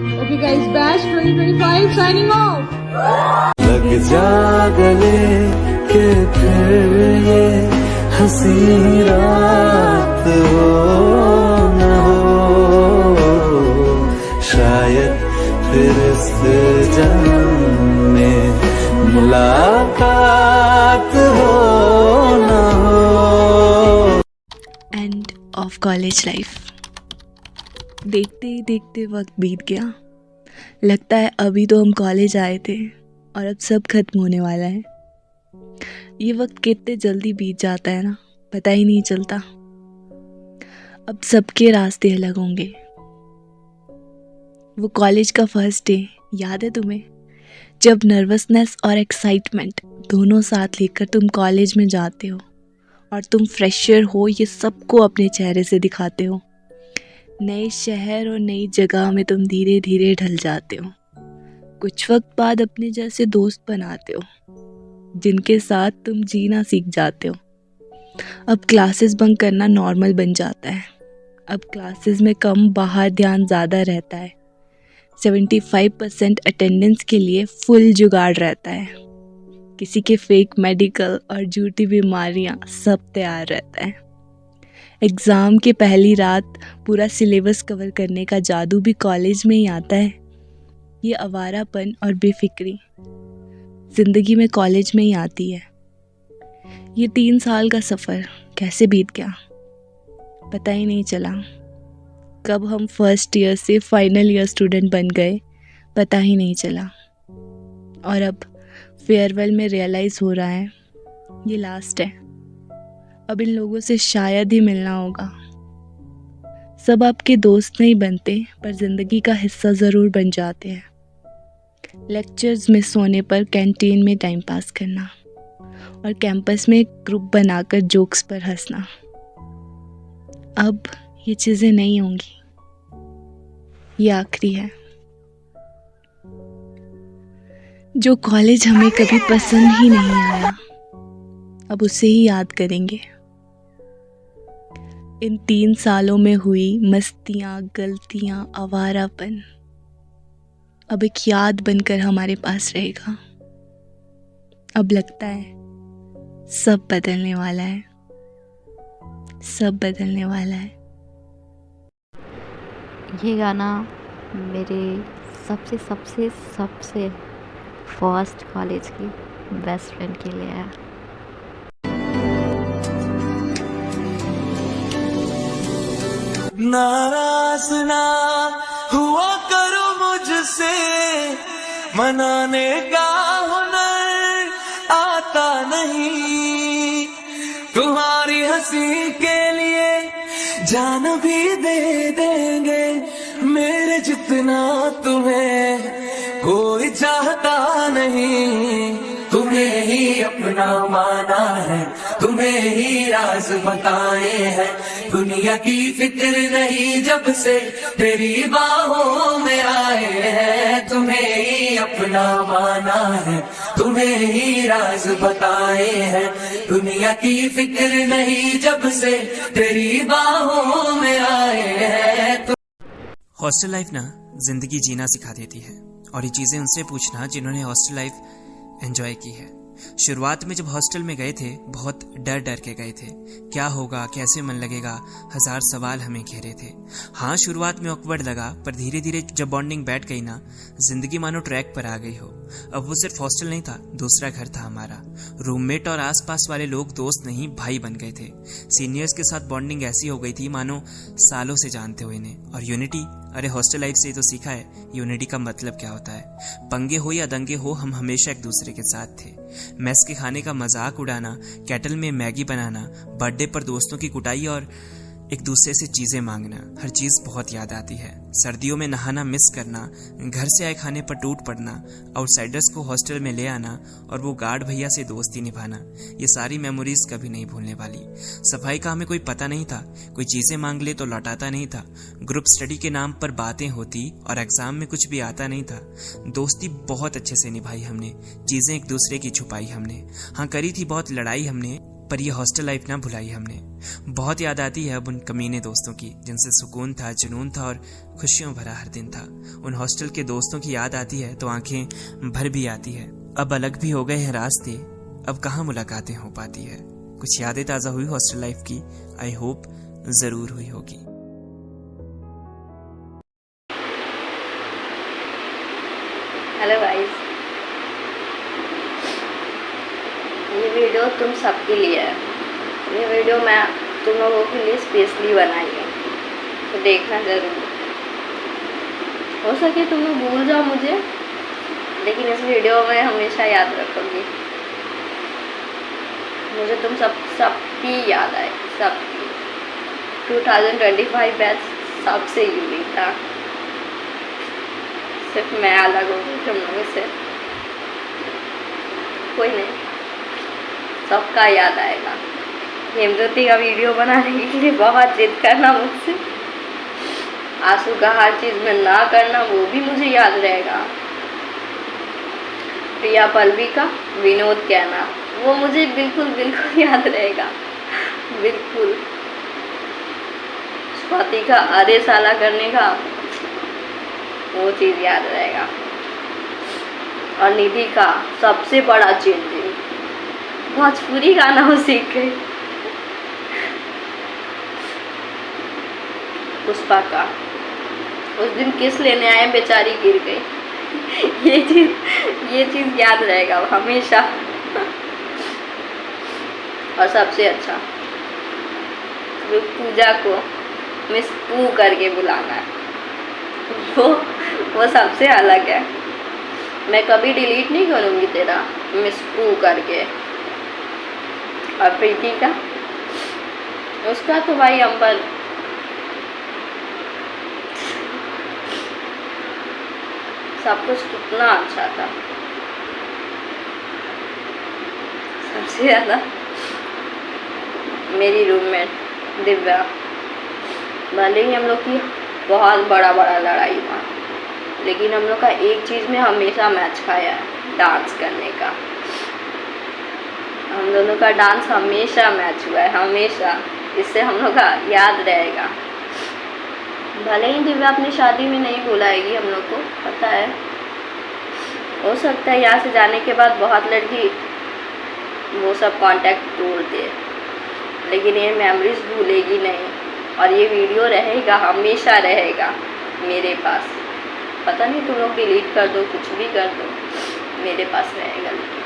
Okay guys, Bash 2025 signing off. लग जा गले के फिर ये हंसी रात हो न हो, शायद फिर इस जन्म में मुलाकात हो न हो। End of college life. देखते ही देखते वक्त बीत गया। लगता है अभी तो हम कॉलेज आए थे और अब सब खत्म होने वाला है। ये वक्त कितने जल्दी बीत जाता है ना, पता ही नहीं चलता। अब सबके रास्ते अलग होंगे। वो कॉलेज का फर्स्ट डे याद है तुम्हें, जब नर्वसनेस और एक्साइटमेंट दोनों साथ लेकर तुम कॉलेज में जाते हो और तुम फ्रेशर हो ये सबको अपने चेहरे से दिखाते हो। नए शहर और नई जगह में तुम धीरे धीरे ढल जाते हो। कुछ वक्त बाद अपने जैसे दोस्त बनाते हो जिनके साथ तुम जीना सीख जाते हो। अब क्लासेस बंक करना नॉर्मल बन जाता है। अब क्लासेस में कम, बाहर ध्यान ज़्यादा रहता है। 75% अटेंडेंस के लिए फुल जुगाड़ रहता है। किसी के फेक मेडिकल और झूठी बीमारियां सब तैयार रहता है। एग्ज़ाम के पहली रात पूरा सिलेबस कवर करने का जादू भी कॉलेज में ही आता है। ये आवारापन और बेफिक्री ज़िंदगी में कॉलेज में ही आती है। ये 3 साल का सफ़र कैसे बीत गया पता ही नहीं चला। कब हम फर्स्ट ईयर से फाइनल ईयर स्टूडेंट बन गए पता ही नहीं चला। और अब फेयरवेल में रियलाइज़ हो रहा है ये लास्ट है। अब इन लोगों से शायद ही मिलना होगा। सब आपके दोस्त नहीं बनते पर ज़िंदगी का हिस्सा ज़रूर बन जाते हैं। लेक्चर्स मिस होने पर कैंटीन में टाइम पास करना और कैंपस में ग्रुप बनाकर जोक्स पर हंसना। अब ये चीज़ें नहीं होंगी। ये आखिरी है। जो कॉलेज हमें कभी पसंद ही नहीं आया अब उसे ही याद करेंगे। इन 3 सालों में हुई मस्तियाँ, गलतियाँ, आवारापन अब एक याद बनकर हमारे पास रहेगा। अब लगता है सब बदलने वाला है, सब बदलने वाला है। ये गाना मेरे सबसे सबसे सबसे फर्स्ट कॉलेज की बेस्ट फ्रेंड के लिए है। नाराज ना हुआ करो मुझसे, मनाने का हुनर आता नहीं। तुम्हारी हंसी के लिए जान भी दे देंगे, मेरे जितना तुम्हें कोई चाहता नहीं। तुम्हें ही अपना माना है, तुम्हें ही राज बताए हैं। दुनिया की फिक्र नहीं जब से तेरी बाहों में आए हैं। तुम्हें ही अपना माना है, तुम्हें ही राज बताए हैं। दुनिया की फिक्र नहीं जब से तेरी बाहों में आए हैं। हॉस्टल लाइफ ना जिंदगी जीना सिखा देती है, और ये चीज़ें उनसे पूछना जिन्होंने हॉस्टल लाइफ एंजॉय की है। शुरुआत में जब हॉस्टल में गए थे बहुत डर डर के गए थे। क्या होगा, कैसे मन लगेगा, 1000 सवाल हमें घेरे थे। हाँ, शुरुआत में ऑकवर्ड लगा, पर धीरे धीरे जब बॉन्डिंग बैठ गई ना, जिंदगी मानो ट्रैक पर आ गई हो। अब वो सिर्फ हॉस्टल नहीं था, दूसरा घर था हमारा। रूममेट और आसपास वाले लोग दोस्त नहीं भाई बन गए थे। सीनियर्स के साथ बॉन्डिंग ऐसी हो गई थी मानो सालों से जानते हो इन्हें। और यूनिटी, अरे हॉस्टल लाइफ से ही तो सीखा है यूनिटी का मतलब क्या होता है। पंगे हो या दंगे हो, हम हमेशा एक दूसरे के साथ थे। मेस के खाने का मजाक उड़ाना, केटल में मैगी बनाना, बर्थडे पर दोस्तों की कुटाई और एक दूसरे से चीजें मांगना, हर चीज बहुत याद आती है। सर्दियों में नहाना मिस करना, घर से आए खाने पर टूट पड़ना, आउटसाइडर्स को हॉस्टल में ले आना और वो गार्ड भैया से दोस्ती निभाना, ये सारी मेमोरीज कभी नहीं भूलने वाली। सफाई का हमें कोई पता नहीं था, कोई चीजें मांग ले तो लौटाता नहीं था। ग्रुप स्टडी के नाम पर बातें होती और एग्जाम में कुछ भी आता नहीं था। दोस्ती बहुत अच्छे से निभाई हमने, चीजें एक दूसरे की छुपाई हमने। हाँ, करी थी बहुत लड़ाई हमने, पर ये हॉस्टल लाइफ ना भुलाई हमने। बहुत याद आती है अब उन कमीने दोस्तों की जिनसे सुकून था, जुनून था और खुशियों भरा हर दिन था। उन हॉस्टल के दोस्तों की याद आती है तो आंखें भर भी आती है। अब अलग भी हो गए हैं रास्ते, अब कहाँ मुलाकातें हो पाती है। कुछ यादें ताज़ा हुई हॉस्टल लाइफ की, आई होप ज़रूर हुई होगी। हेलो गाइस, ये वीडियो तुम सबके लिए है। ये वीडियो मैं तुम लोगों के लिए स्पेशली बनाई है, तो देखना ज़रूर। हो सके तुम लोग भूल जाओ मुझे, लेकिन इस वीडियो में हमेशा याद रखोगी। मुझे तुम सबकी याद आए, सबकी। 2025 बैच सबसे यूनिक था, सिर्फ मैं अलग हो गई तुम लोगों से। कोई नहीं, सबका याद आएगा। हेमज्योति का वीडियो बनाने के लिए बहुत जिद करना मुझसे, आंसू का हर चीज़ में ना करना, वो भी मुझे याद रहेगा। प्रिया पल्लवी का विनोद कहना, वो मुझे बिल्कुल बिल्कुल याद रहेगा, बिल्कुल। स्वाति का अरे साला करने का, वो चीज़ याद रहेगा। और निधि का सबसे बड़ा चेंजिंग, भोजपुरी गाना वो सीख गई। पुष्पा का उस दिन किस लेने आए, बेचारी गिर गई। ये चीज़ याद रहेगा हमेशा। और सबसे अच्छा, पूजा को मिस पू करके बुलाना है, वो सबसे अलग है। मैं कभी डिलीट नहीं करूँगी तेरा मिस पू करके। और प्रीति का, उसका तो भाई हम पर सब कुछ कितना अच्छा था। सबसे ज़्यादा मेरी रूममेट दिव्या, भले ही हम लोग की बहुत बड़ा लड़ाई हुआ, लेकिन हम लोग का एक चीज़ में हमेशा मैच खाया है, डांस करने का। हम दोनों का डांस हमेशा मैच हुआ है, हमेशा। इससे हम लोग का याद रहेगा। भले ही दिव्या अपनी शादी में नहीं बुलाएगी हम लोग को, पता है। हो सकता है यहाँ से जाने के बाद बहुत लड़की वो सब कांटेक्ट तोड़ दे, लेकिन ये मेमोरीज भूलेगी नहीं। और ये वीडियो रहेगा, हमेशा रहेगा मेरे पास। पता नहीं तुम लोग डिलीट कर दो, कुछ भी कर दो, मेरे पास रहेगा। लेकिन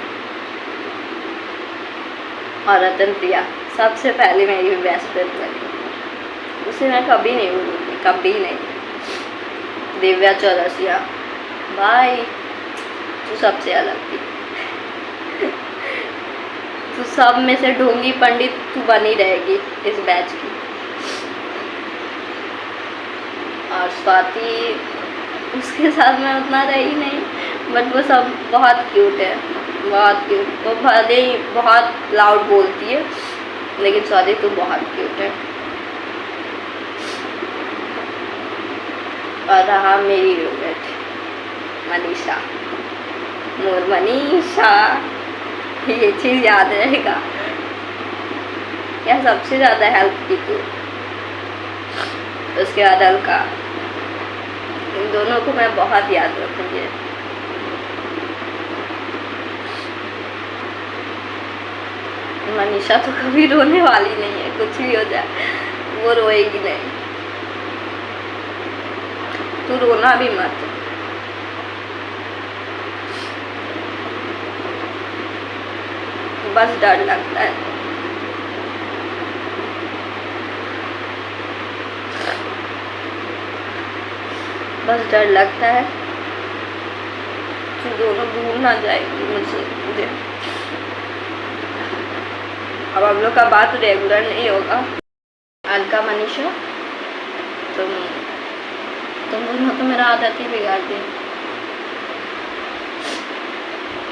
और रतन प्रिया सबसे पहले मेरी बेस्ट फ्रेंड बनी, उसे मैं कभी नहीं भूलूंगी, कभी नहीं। दिव्या चौरसिया, भाई तू सबसे अलग थी। तू सब में से ढोंगी पंडित तू बनी रहेगी इस बैच की। और स्वाति, उसके साथ मैं उतना रही नहीं, बट वो सब बहुत क्यूट है, बहुत क्यूट। वो भले ही बहुत लाउड बोलती है, लेकिन स्वाति तू बहुत क्यूट है। और रहा मेरी रूममेट मनीषा, मोर मनीषा, ये चीज़ याद रहेगा। क्या सबसे ज़्यादा हेल्प की तू, उसके बाद अलका। इन दोनों को मैं बहुत याद रखूँगी। मनीषा तो कभी रोने वाली नहीं है, कुछ भी हो जाए वो रोएगी नहीं। तू रोना भी मत। बस डर लगता है। बस डर लगता है तू दोनों भूल ना जाएगी मुझे। अब हम लोग का बात रेगुलर नहीं होगा। अलका, मनीषा, तुम दोनों तो मेरा आदत ही बिगाड़ दी।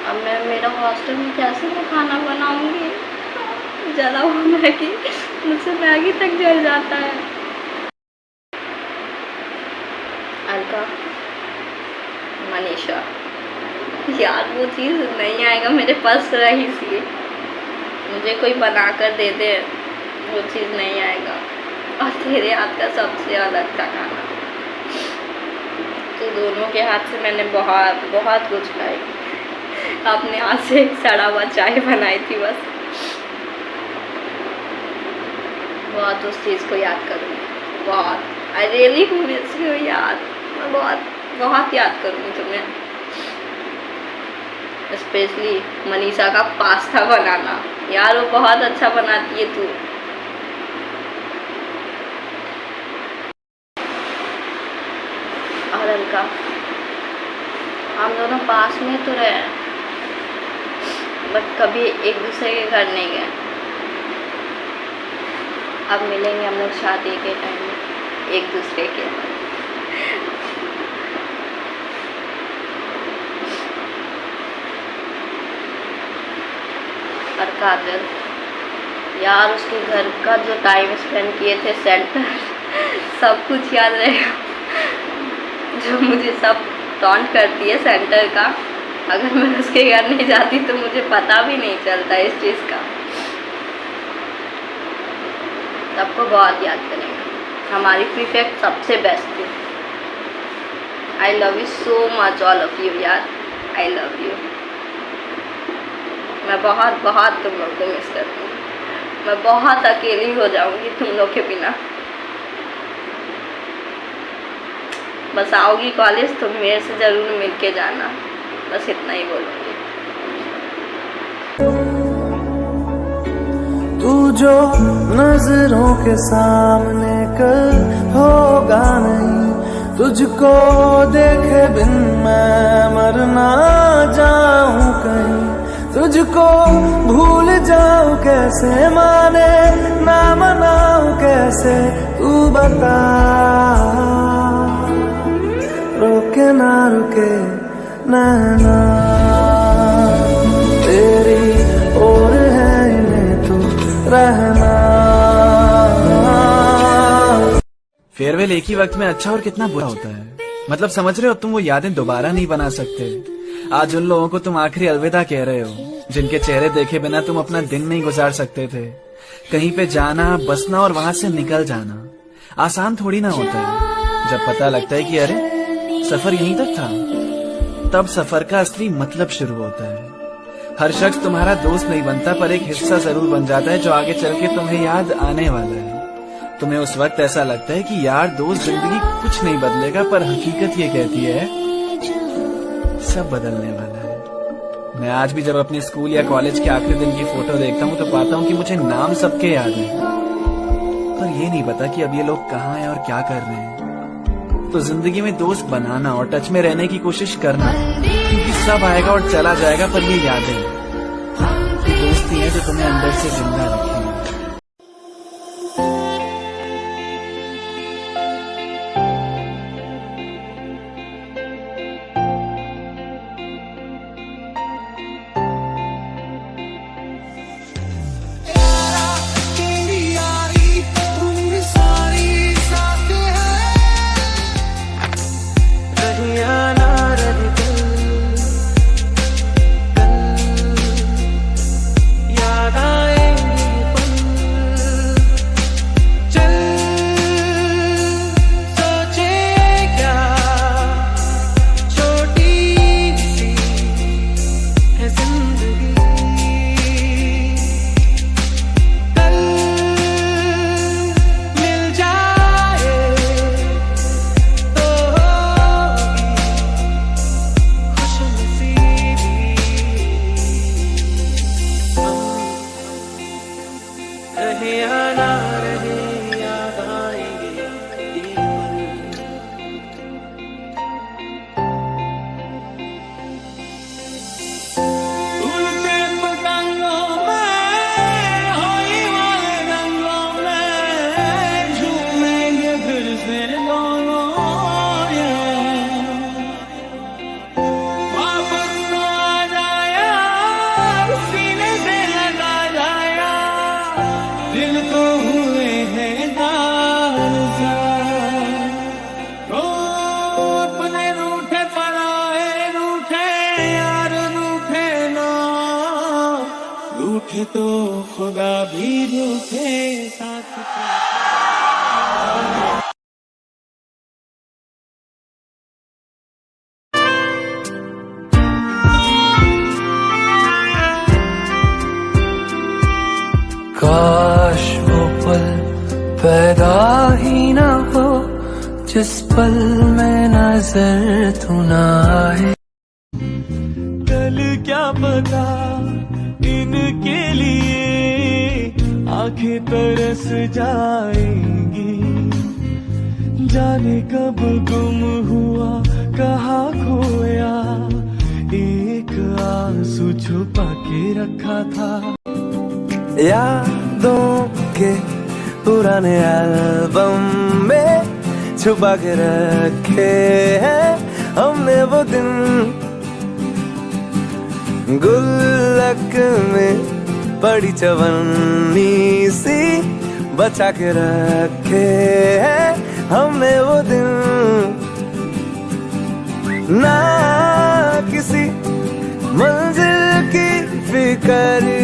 अब मैं मेरा हॉस्टल में कैसे मैं खाना बनाऊंगी? जला हुआ मैगी, मुझसे मैगी तक जल जाता है। अलका, मनीषा, यार वो चीज़ नहीं आएगा मेरे पास रही सी। मुझे कोई बना कर दे दे वो चीज़ नहीं आएगा। और तेरे हाथ का सबसे अलग था खाना। तो दोनों के हाथ से मैंने बहुत बहुत कुछ खाई। अपने हाथ से एक सड़ा हुआ चाय बनाई थी बस। बहुत उस चीज़ को याद करूँगी, बहुत। आई रियली मिस यू यार, मैं बहुत बहुत याद करूँगी तुम्हें। स्पेशली मनीषा का पास्ता बनाना यार, वो बहुत अच्छा बनाती है तू। और अलका, हम दोनों पास में तो रहे बट कभी एक दूसरे के घर नहीं गए। अब मिलेंगे हम लोग शादी के टाइम में एक दूसरे के। और काजल यार, उसके घर का जो टाइम स्पेंड किए थे सेंटर, सब कुछ याद रहेगा। जो मुझे सब टॉन्ट करती है सेंटर का, अगर मैं उसके घर नहीं जाती तो मुझे पता भी नहीं चलता इस चीज़ का। सबको बहुत याद करेंगे। हमारी प्रीफेक्ट सबसे बेस्ट थी। I love you so much all of you यार, आई लव यू। मैं बहुत बहुत तुम लोग को मिस करती हूँ। मैं बहुत अकेली हो जाऊँगी तुम लोग के बिना। बस आओगी कॉलेज तो मेरे से ज़रूर मिल के जाना, बस इतना ही बोलूँगी। तू जो नजरों के सामने कल होगा नहीं, तुझको देखे बिन मैं मर ना जाऊं कहीं। तुझको भूल जाऊं कैसे, माने ना मनाऊं कैसे, तू बता। रोके ना रुके नैना तेरी और है इन्हें तो रहना। फेयरवेल एक ही वक्त में अच्छा और कितना बुरा होता है। मतलब समझ रहे हो, तुम वो यादें दोबारा नहीं बना सकते। आज उन लोगों को तुम आखिरी अलविदा कह रहे हो, जिनके चेहरे देखे बिना तुम अपना दिन नहीं गुजार सकते थे। कहीं पे जाना, बसना और वहां से निकल जाना आसान थोड़ी ना होता है। जब पता लगता है कि अरे सफर यहीं तक था, तब सफर का असली मतलब शुरू होता है। हर शख्स तुम्हारा दोस्त नहीं बनता, पर एक हिस्सा जरूर बन जाता है जो आगे चल के तुम्हें याद आने वाला है। तुम्हें उस वक्त ऐसा लगता है कि यार दोस्त जिंदगी कुछ नहीं बदलेगा, पर हकीकत ये कहती है सब बदलने वाला है। मैं आज भी जब अपने स्कूल या कॉलेज के आखिरी दिन की फोटो देखता हूँ तो पाता हूँ कि मुझे नाम सबके याद है, पर ये नहीं पता कि अब ये लोग कहाँ हैं और क्या कर रहे हैं। तो जिंदगी में दोस्त बनाना और टच में रहने की कोशिश करना, क्योंकि सब आएगा और चला जाएगा, पर ये यादें दोस्ती है जो तुम्हें अंदर से जिंदा रखेगी। तो खुदा भी धोखे साथ काश वो पल पैदा ही ना हो जिस पल में नजर तू ना आए। कल क्या पता इनके लिए आंखें तरस जाएंगी, जाने कब गुम हुआ कहाँ खोया, एक आंसू छुपा के रखा था। यादों के पुराने एल्बम में छुपा के रखे हैं हमने वो दिन, गुल्लक में पड़ी चवन्नी सी बचा के रखे हैं हमने वो दिन। ना किसी मंजिल की फिक्र